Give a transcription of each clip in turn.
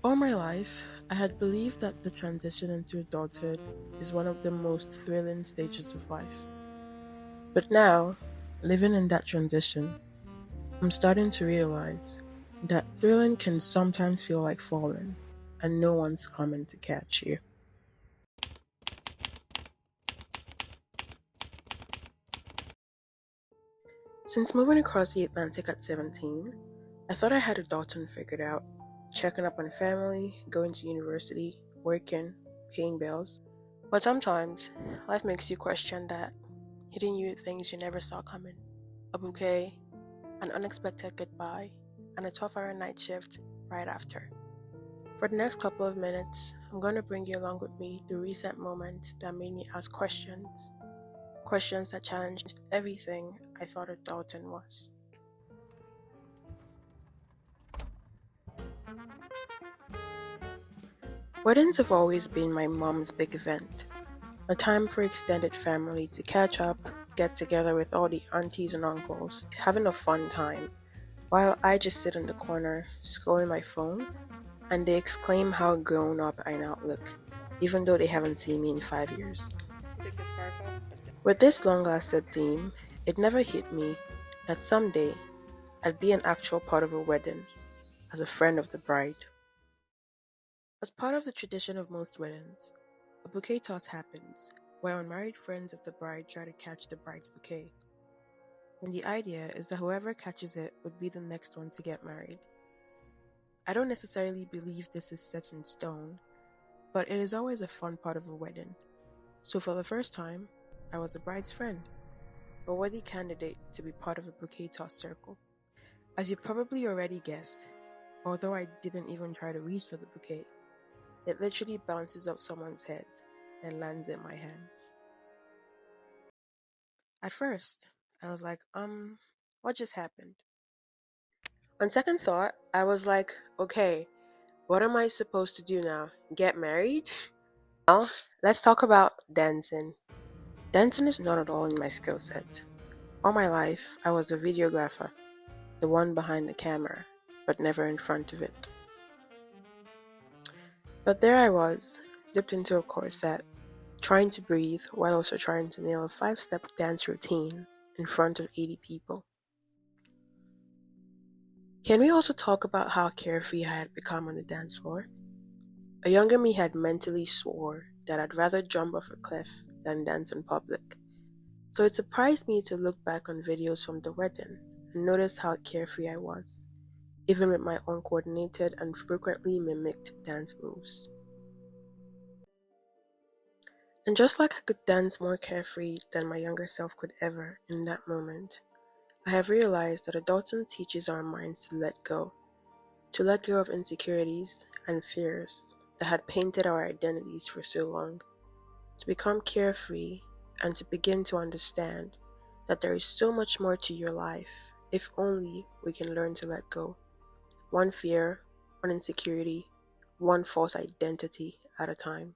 All my life, I had believed that the transition into adulthood is one of the most thrilling stages of life. But now, living in that transition, I'm starting to realize that thrilling can sometimes feel like falling, and no one's coming to catch you. Since moving across the Atlantic at 17, I thought I had adulting figured out, checking up on family, going to university, working, paying bills. But sometimes, life makes you question that, hitting you with things you never saw coming. A bouquet, an unexpected goodbye, and a 12-hour night shift right after. For the next couple of minutes, I'm going to bring you along with me through recent moments that made me ask questions. Questions that challenged everything I thought adulting was. Weddings have always been my mom's big event, a time for extended family to catch up, get together with all the aunties and uncles, having a fun time, while I just sit in the corner, scrolling my phone, and they exclaim how grown up I now look, even though they haven't seen me in 5 years. With this long lasted theme, it never hit me that someday I'd be an actual part of a wedding as a friend of the bride. As part of the tradition of most weddings, a bouquet toss happens, where unmarried friends of the bride try to catch the bride's bouquet. And the idea is that whoever catches it would be the next one to get married. I don't necessarily believe this is set in stone, but it is always a fun part of a wedding. So for the first time, I was the bride's friend, a worthy candidate to be part of a bouquet toss circle. As you probably already guessed, although I didn't even try to reach for the bouquet, it literally bounces off someone's head and lands in my hands. At first, I was like, what just happened? On second thought, I was like, okay, what am I supposed to do now? Get married? Well, let's talk about dancing. Dancing is not at all in my skill set. All my life, I was a videographer, the one behind the camera, but never in front of it. But there I was, zipped into a corset, trying to breathe while also trying to nail a 5-step dance routine in front of 80 people. Can we also talk about how carefree I had become on the dance floor? A younger me had mentally swore that I'd rather jump off a cliff than dance in public. So it surprised me to look back on videos from the wedding and notice how carefree I was, even with my uncoordinated and frequently mimicked dance moves. And just like I could dance more carefree than my younger self could ever in that moment, I have realized that adulting teaches our minds to let go of insecurities and fears that had painted our identities for so long, to become carefree and to begin to understand that there is so much more to your life if only we can learn to let go. One fear, one insecurity, one false identity at a time.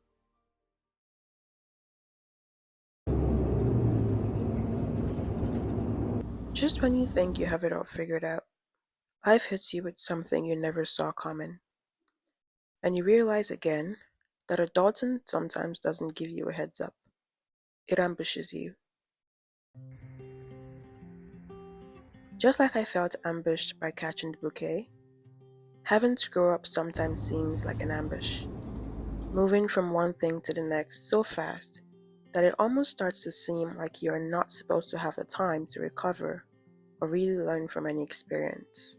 Just when you think you have it all figured out, life hits you with something you never saw coming, and you realize again that adulting sometimes doesn't give you a heads up, it ambushes you. Just like I felt ambushed by catching the bouquet, having to grow up sometimes seems like an ambush, moving from one thing to the next so fast that it almost starts to seem like you are not supposed to have the time to recover or really learn from any experience.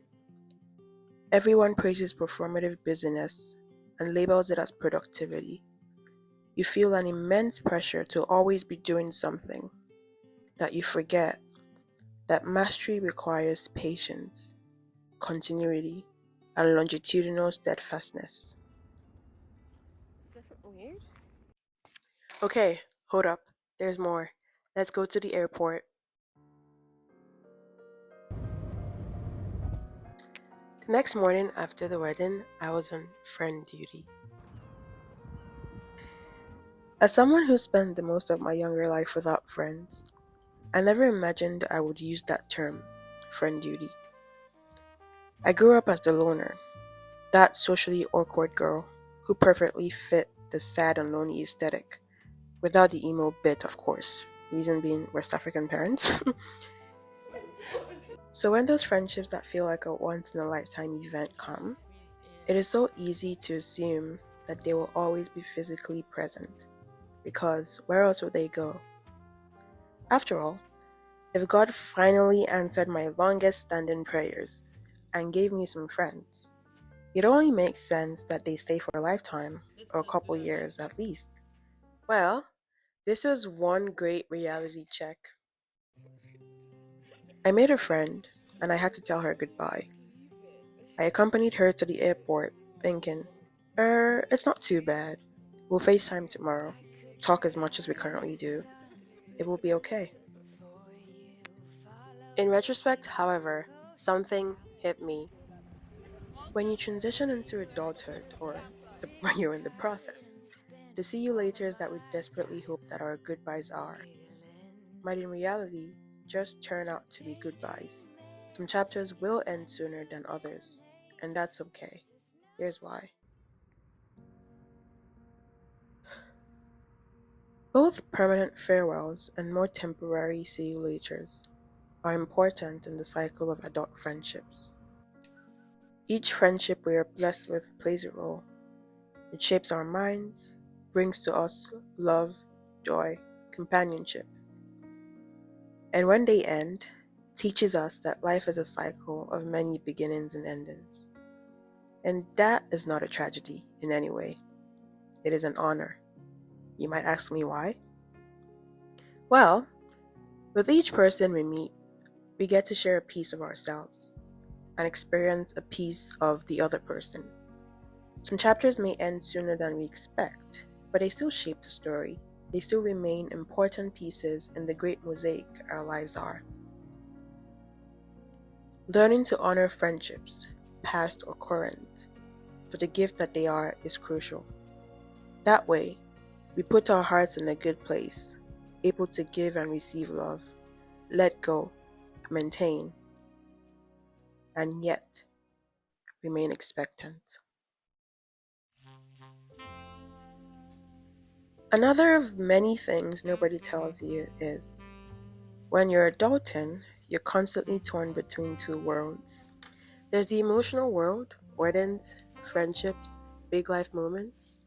Everyone praises performative busyness and labels it as productivity. You feel an immense pressure to always be doing something, that you forget that mastery requires patience, continuity, and longitudinal steadfastness. Is that weird? Okay, hold up. There's more. Let's go to the airport. The next morning after the wedding, I was on friend duty. As someone who spent the most of my younger life without friends, I never imagined I would use that term, friend duty. I grew up as the loner, That socially awkward girl who perfectly fit the sad and lonely aesthetic, without the emo bit, of course. Reason being West African parents. So when those friendships that feel like a once in a lifetime event come, it is so easy to assume that they will always be physically present, because where else would they go? After all, if God finally answered my longest standing prayers and gave me some friends, it only makes sense that they stay for a lifetime or a couple years at least. Well, this was one great reality check. I made a friend and I had to tell her goodbye. I accompanied her to the airport, thinking, it's not too bad. We'll FaceTime tomorrow. Talk as much as we currently do. It will be okay. In retrospect, however, something hit me. When you transition into adulthood, or when you're in the process, the see you laters that we desperately hope that our goodbyes are, might in reality just turn out to be goodbyes. Some chapters will end sooner than others, and that's okay. Here's why. Both permanent farewells and more temporary see you laters are important in the cycle of adult friendships. Each friendship we are blessed with plays a role. It shapes our minds, brings to us love, joy, companionship. And when they end, teaches us that life is a cycle of many beginnings and endings. And that is not a tragedy in any way. It is an honor. You might ask me why? Well, with each person we meet, we get to share a piece of ourselves and experience a piece of the other person. Some chapters may end sooner than we expect, but they still shape the story. They still remain important pieces in the great mosaic our lives are. Learning to honor friendships, past or current, for the gift that they are is crucial. That way, we put our hearts in a good place, able to give and receive love, let go, maintain, and yet remain expectant. Another of many things nobody tells you is when you're adulting, you're constantly torn between two worlds. There's the emotional world, weddings, friendships, big life moments.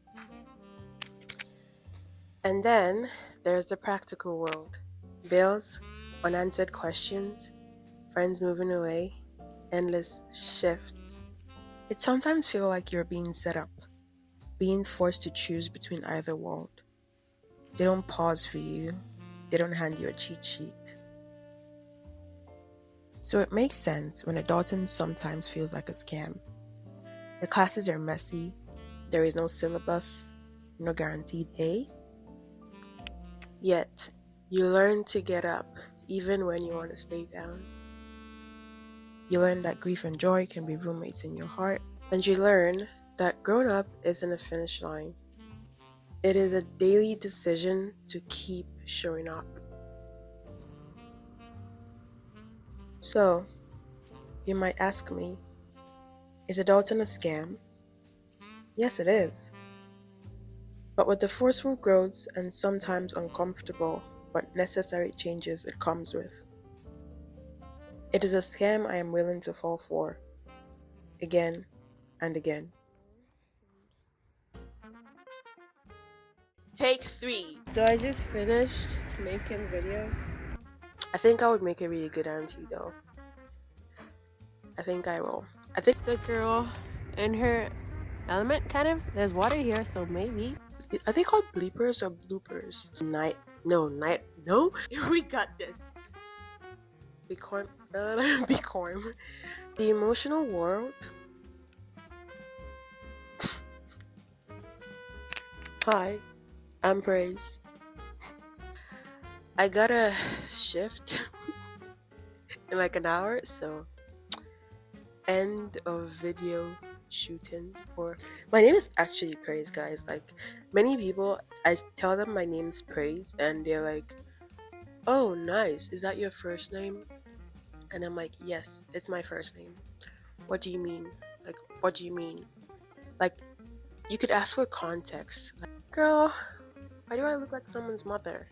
And then there's the practical world, bills, unanswered questions, friends moving away, endless shifts. It sometimes feels like you're being set up, being forced to choose between either world. They don't pause for you, they don't hand you a cheat sheet. So it makes sense when adulting sometimes feels like a scam. The classes are messy, there is no syllabus, no guaranteed A. Yet, you learn to get up even when you want to stay down. You learn that grief and joy can be roommates in your heart. And you learn that growing up isn't a finish line. It is a daily decision to keep showing up. So, you might ask me, is adulting a scam? Yes, it is. But with the forceful growths and sometimes uncomfortable but necessary changes it comes with. It is a scam I am willing to fall for, again and again. Take 3. So I just finished making videos. I think I would make a really good auntie though. I think I will. I think the girl in her element, kind of. There's water here, so maybe. Are they called bleepers or bloopers? Night. No. We got this. Bicorm. Bicorm. The emotional world. Hi, I'm Praise. I got a shift in like an hour, so end of video shooting. Or my name is actually Praise, guys. Like many people, I tell them my name's Praise, and they're like, "Oh, nice. Is that your first name?" And I'm like, "Yes, it's my first name." What do you mean? Like, what do you mean? Like, you could ask for context. Like, girl, why do I look like someone's mother?